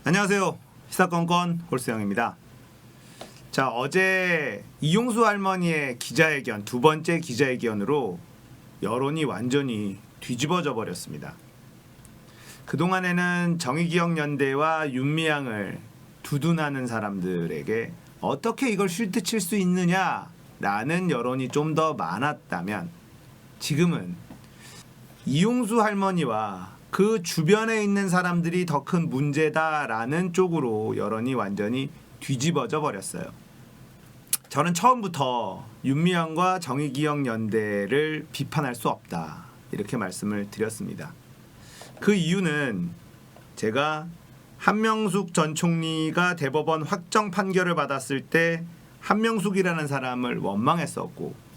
안녕하세요. 시사건건 홀수영입니다. 자, 어제 이용수 할머니의 기자회견, 두 번째 기자회견으로 여론이 완전히 뒤집어져 버렸습니다. 그동안에는 정의기억연대와 윤미향을 두둔하는 사람들에게 어떻게 이걸 쉴드칠 수 있느냐라는 여론이 좀 더 많았다면, 지금은 이용수 할머니와 그 주변에 있는 사람들이 더 큰 문제다라는 쪽으로 여론이 완전히 뒤집어져 버렸어요. 저는 처음부터 윤미향과 정의기억연대를 비판할 수 없다, 이렇게 말씀을 드렸습니다. 그 이유는 제가 한명숙 전 총리가 대법원 확정 판결을 받았을 때 한명숙이라는 사람을 원망했었고,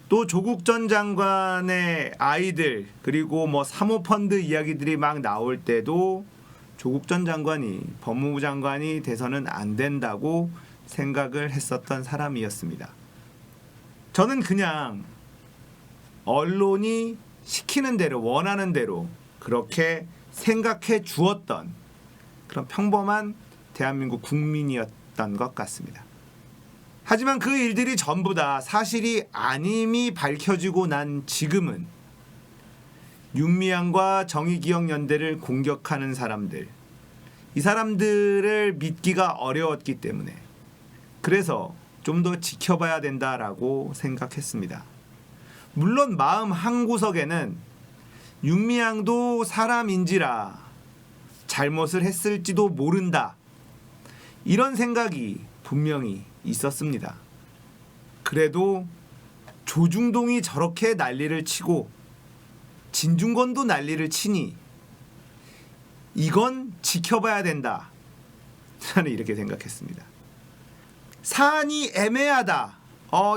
또 조국 전 장관의 아이들, 그리고 뭐 사모펀드 이야기들이 막 나올 때도 조국 전 장관이 법무부 장관이 돼서는 안 된다고 생각을 했었던 사람이었습니다. 저는 그냥 언론이 시키는 대로, 원하는 대로 그렇게 생각해 주었던 그런 평범한 대한민국 국민이었던 것 같습니다. 하지만 그 일들이 전부 다 사실이 아님이 밝혀지고 난 지금은 윤미향과 정의기억연대를 공격하는 사람들, 이 사람들을 믿기가 어려웠기 때문에, 그래서 좀 더 지켜봐야 된다라고 생각했습니다. 물론 마음 한구석에는 윤미향도 사람인지라 잘못을 했을지도 모른다, 이런 생각이 분명히 있었습니다. 그래도 조중동이 저렇게 난리를 치고 진중권도 난리를 치니 이건 지켜봐야 된다, 저는 이렇게 생각했습니다. 사안이 애매하다,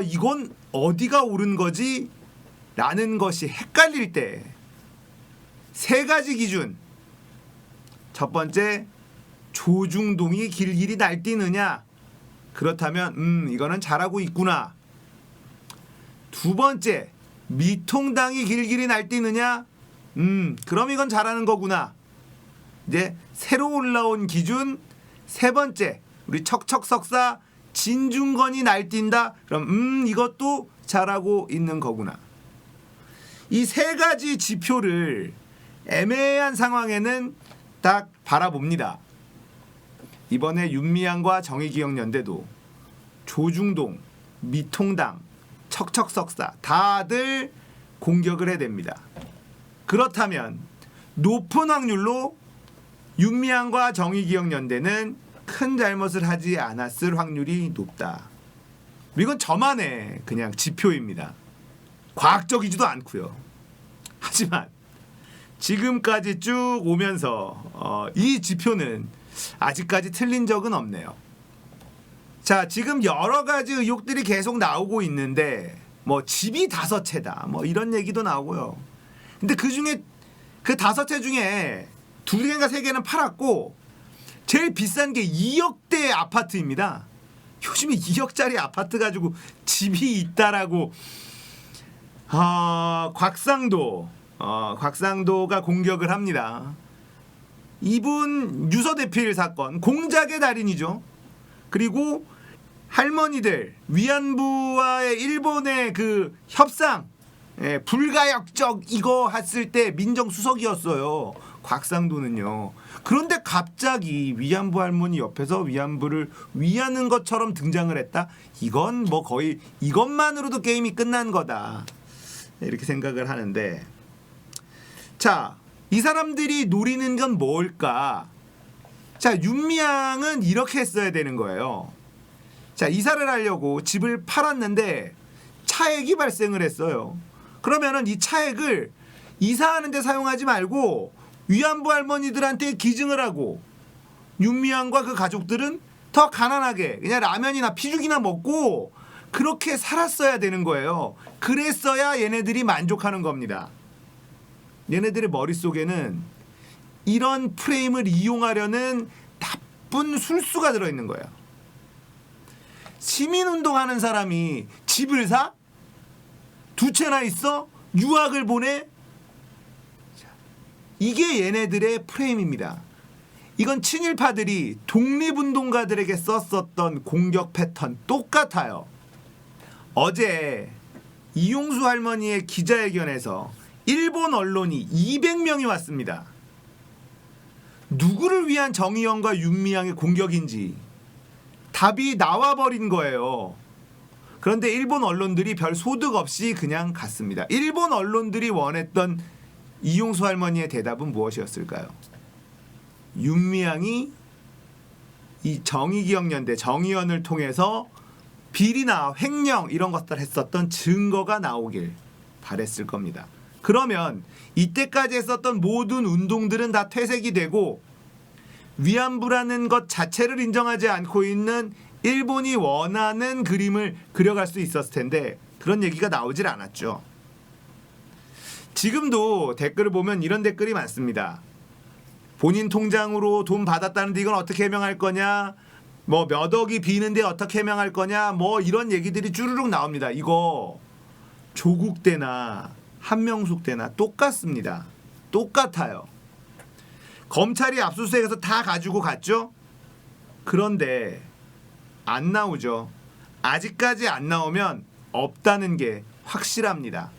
이건 어디가 옳은 거지? 라는 것이 헷갈릴 때 세 가지 기준. 첫 번째, 조중동이 길길이 날뛰느냐? 그렇다면 이거는 잘하고 있구나. 두 번째, 미통당이 길길이 날뛰느냐? 그럼 이건 잘하는 거구나. 이제 새로 올라온 기준 세 번째, 우리 척척석사 진중권이 날뛴다. 그럼 이것도 잘하고 있는 거구나. 이 세 가지 지표를 애매한 상황에는 딱 바라봅니다. 이번에 윤미향과 정의기억연대도 조중동, 미통당, 척척석사 다들 공격을 해댑니다. 그렇다면 높은 확률로 윤미향과 정의기억연대는 큰 잘못을 하지 않았을 확률이 높다. 이건 저만의 그냥 지표입니다. 과학적이지도 않고요. 하지만 지금까지 쭉 오면서 이 지표는 아직까지 틀린 적은 없네요. 자, 지금 여러 가지 의혹들이 계속 나오고 있는데, 뭐 집이 5채다, 뭐 이런 얘기도 나오고요. 근데 그 중에 그 5채 중에 2개인가 3개는 팔았고, 제일 비싼 게 2억대 아파트입니다. 요즘에 2억짜리 아파트 가지고 집이 있다라고. 곽상도가 공격을 합니다. 이분 유서대필 사건 공작의 달인이죠. 그리고 할머니들 위안부와의 일본의 그 협상, 불가역적 이거 했을 때 민정수석이었어요, 곽상도는요. 그런데 갑자기 위안부 할머니 옆에서 위안부를 위하는 것처럼 등장을 했다? 이건 뭐 거의 이것만으로도 게임이 끝난 거다, 이렇게 생각을 하는데, 자, 이 사람들이 노리는 건 뭘까? 자, 윤미향은 이렇게 했어야 되는 거예요. 자, 이사를 하려고 집을 팔았는데 차액이 발생을 했어요. 그러면은 이 차액을 이사하는 데 사용하지 말고 위안부 할머니들한테 기증을 하고, 윤미향과 그 가족들은 더 가난하게 그냥 라면이나 피죽이나 먹고 그렇게 살았어야 되는 거예요. 그랬어야 얘네들이 만족하는 겁니다. 얘네들의 머릿속에는 이런 프레임을 이용하려는 나쁜 술수가 들어있는 거예요. 시민운동하는 사람이 집을 사? 2채나 있어? 유학을 보내? 이게 얘네들의 프레임입니다. 이건 친일파들이 독립운동가들에게 썼었던 공격 패턴 똑같아요. 어제 이용수 할머니의 기자회견에서 일본 언론이 200명이 왔습니다. 누구를 위한 정의연과 윤미향의 공격인지 답이 나와버린 거예요. 그런데 일본 언론들이 별 소득 없이 그냥 갔습니다. 일본 언론들이 원했던 이용수 할머니의 대답은 무엇이었을까요? 윤미향이 이 정의기억연대 정의연을 통해서 비리나 횡령 이런 것들 했었던 증거가 나오길 바랬을 겁니다. 그러면 이때까지 했었던 모든 운동들은 다 퇴색이 되고 위안부라는 것 자체를 인정하지 않고 있는 일본이 원하는 그림을 그려갈 수 있었을 텐데 그런 얘기가 나오질 않았죠. 지금도 댓글을 보면 이런 댓글이 많습니다. 본인 통장으로 돈 받았다는데 이건 어떻게 해명할 거냐, 뭐 몇 억이 비는데 어떻게 해명할 거냐, 뭐 이런 얘기들이 주르륵 나옵니다. 이거 조국 때나 한명숙 때나 똑같습니다. 똑같아요. 검찰이 압수수색해서 다 가지고 갔죠. 그런데 안 나오죠. 아직까지 안 나오면 없다는 게 확실합니다.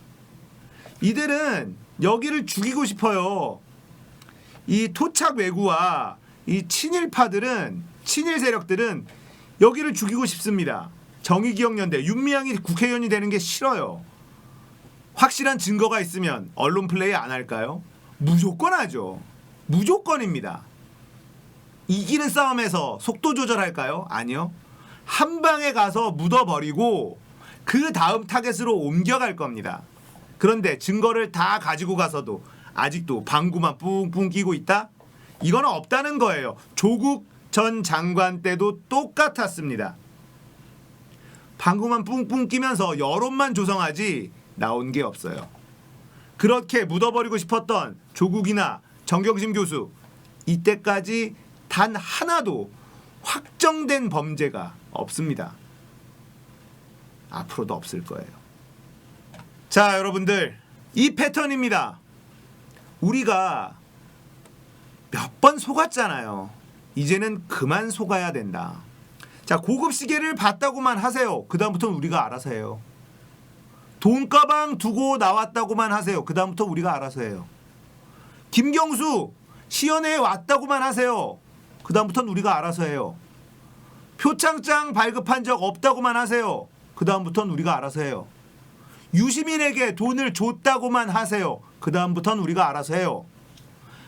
이들은 여기를 죽이고 싶어요. 이 토착 외구와 이 친일파들은, 친일 세력들은 여기를 죽이고 싶습니다. 정의기억연대 윤미향이 국회의원이 되는 게 싫어요. 확실한 증거가 있으면 언론 플레이 안 할까요? 무조건 하죠. 무조건입니다. 이기는 싸움에서 속도 조절할까요? 아니요. 한 방에 가서 묻어버리고 그 다음 타겟으로 옮겨갈 겁니다. 그런데 증거를 다 가지고 가서도 아직도 방구만 뿡뿡 끼고 있다? 이거는 없다는 거예요. 조국 전 장관 때도 똑같았습니다. 방구만 뿡뿡 끼면서 여론만 조성하지 나온 게 없어요. 그렇게 묻어버리고 싶었던 조국이나 정경심 교수, 이때까지 단 하나도 확정된 범죄가 없습니다. 앞으로도 없을 거예요. 자, 여러분들, 이 패턴입니다. 우리가 몇 번 속았잖아요. 이제는 그만 속아야 된다. 자, 고급 시계를 봤다고만 하세요. 그 다음부터는 우리가 알아서 해요. 돈가방 두고 나왔다고만 하세요. 그 다음부터 우리가 알아서 해요. 김경수 시연회에 왔다고만 하세요. 그 다음부터는 우리가 알아서 해요. 표창장 발급한 적 없다고만 하세요. 그 다음부터는 우리가 알아서 해요. 유시민에게 돈을 줬다고만 하세요. 그 다음부터는 우리가 알아서 해요.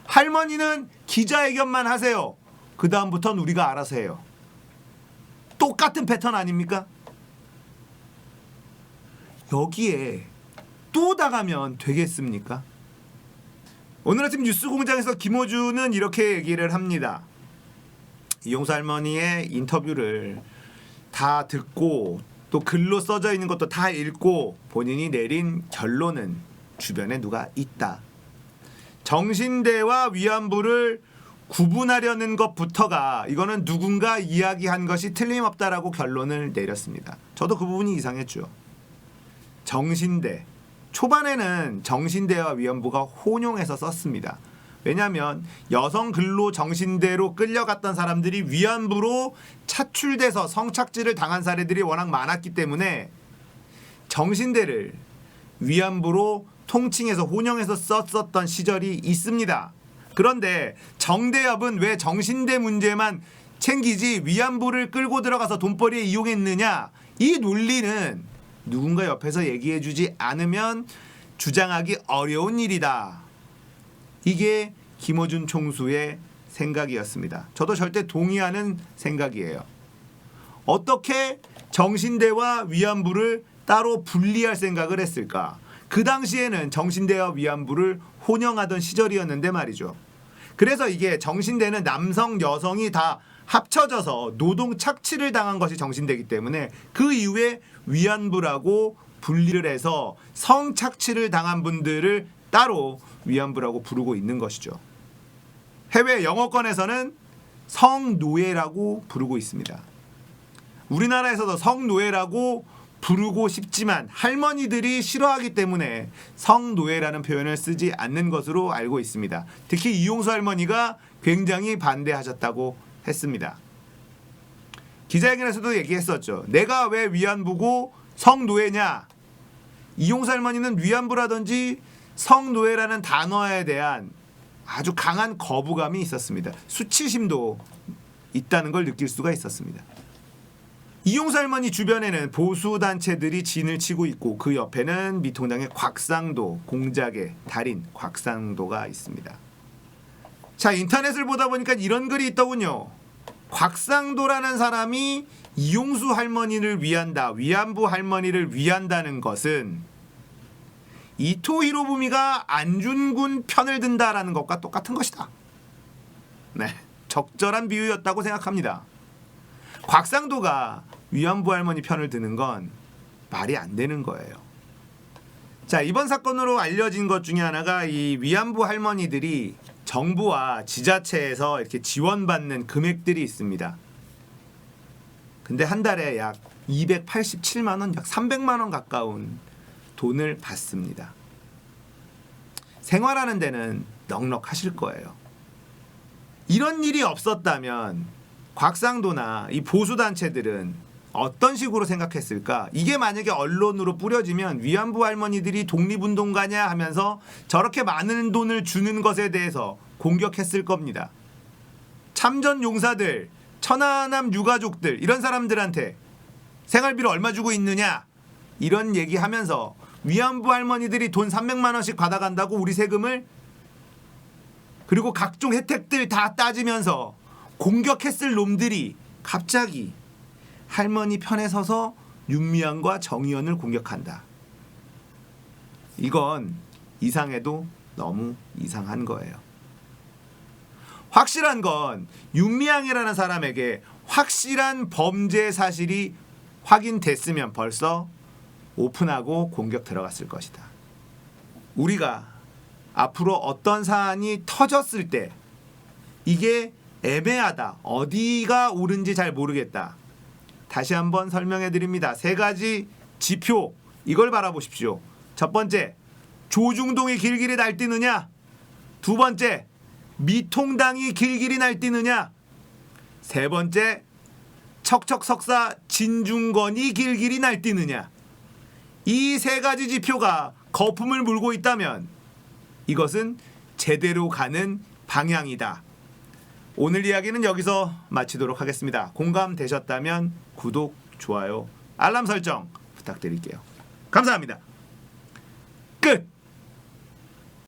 할머니는 기자회견만 하세요. 그 다음부터는 우리가 알아서 해요. 똑같은 패턴 아닙니까? 여기에 또 나가면 되겠습니까? 오늘 아침 뉴스공장에서 김호준은 이렇게 얘기를 합니다. 이용수 할머니의 인터뷰를 다 듣고 또 글로 써져 있는 것도 다 읽고 본인이 내린 결론은 주변에 누가 있다. 정신대와 위안부를 구분하려는 것부터가 이거는 누군가 이야기한 것이 틀림없다라고 결론을 내렸습니다. 저도 그 부분이 이상했죠. 정신대. 초반에는 정신대와 위안부가 혼용해서 썼습니다. 왜냐하면 여성 근로 정신대로 끌려갔던 사람들이 위안부로 차출돼서 성착취를 당한 사례들이 워낙 많았기 때문에 정신대를 위안부로 통칭해서 혼용해서 썼었던 시절이 있습니다. 그런데 정대협은 왜 정신대 문제만 챙기지 위안부를 끌고 들어가서 돈벌이에 이용했느냐? 이 논리는 누군가 옆에서 얘기해주지 않으면 주장하기 어려운 일이다. 이게 김호준 총수의 생각이었습니다. 저도 절대 동의하는 생각이에요. 어떻게 정신대와 위안부를 따로 분리할 생각을 했을까? 그 당시에는 정신대와 위안부를 혼용하던 시절이었는데 말이죠. 그래서 이게 정신대는 남성, 여성이 다 합쳐져서 노동 착취를 당한 것이 정신대이기 때문에 그 이후에 위안부라고 분리를 해서 성착취를 당한 분들을 따로 위안부라고 부르고 있는 것이죠. 해외 영어권에서는 성노예라고 부르고 있습니다. 우리나라에서도 성노예라고 부르고 싶지만 할머니들이 싫어하기 때문에 성노예라는 표현을 쓰지 않는 것으로 알고 있습니다. 특히 이용수 할머니가 굉장히 반대하셨다고 했습니다. 기자회견에서도 얘기했었죠. 내가 왜 위안부고 성노예냐. 이용수 할머니는 위안부라든지 성노예라는 단어에 대한 아주 강한 거부감이 있었습니다. 수치심도 있다는 걸 느낄 수가 있었습니다. 이용수 할머니 주변에는 보수단체들이 진을 치고 있고 그 옆에는 미통당의 곽상도, 공작의 달인 곽상도가 있습니다. 자, 인터넷을 보다 보니까 이런 글이 있더군요. 곽상도라는 사람이 이용수 할머니를 위한다, 위안부 할머니를 위한다는 것은 이토 히로부미가 안중근 편을 든다라는 것과 똑같은 것이다. 네, 적절한 비유였다고 생각합니다. 곽상도가 위안부 할머니 편을 드는 건 말이 안 되는 거예요. 자, 이번 사건으로 알려진 것 중에 하나가 이 위안부 할머니들이 정부와 지자체에서 이렇게 지원받는 금액들이 있습니다. 근데 한 달에 약 287만 원, 약 300만 원 가까운 돈을 받습니다. 생활하는 데는 넉넉하실 거예요. 이런 일이 없었다면 곽상도나 이 보수단체들은 어떤 식으로 생각했을까? 이게 만약에 언론으로 뿌려지면 위안부 할머니들이 독립운동가냐 하면서 저렇게 많은 돈을 주는 것에 대해서 공격했을 겁니다. 참전 용사들, 천안함 유가족들 이런 사람들한테 생활비를 얼마 주고 있느냐 이런 얘기하면서 위안부 할머니들이 돈 300만 원씩 받아간다고 우리 세금을, 그리고 각종 혜택들 다 따지면서 공격했을 놈들이 갑자기 할머니 편에 서서 윤미향과 정의연을 공격한다. 이건 이상해도 너무 이상한 거예요. 확실한 건 윤미향이라는 사람에게 확실한 범죄 사실이 확인됐으면 벌써 오픈하고 공격 들어갔을 것이다. 우리가 앞으로 어떤 사안이 터졌을 때 이게 애매하다, 어디가 옳은지 잘 모르겠다, 다시 한번 설명해 드립니다. 3가지 지표, 이걸 바라보십시오. 첫 번째, 조중동이 길길이 날뛰느냐. 두 번째, 미통당이 길길이 날뛰느냐. 세 번째, 척척석사 진중권이 길길이 날뛰느냐. 이 3가지 지표가 거품을 물고 있다면 이것은 제대로 가는 방향이다. 오늘 이야기는 여기서 마치도록 하겠습니다. 공감되셨다면 구독, 좋아요, 알람 설정 부탁드릴게요. 감사합니다. 끝!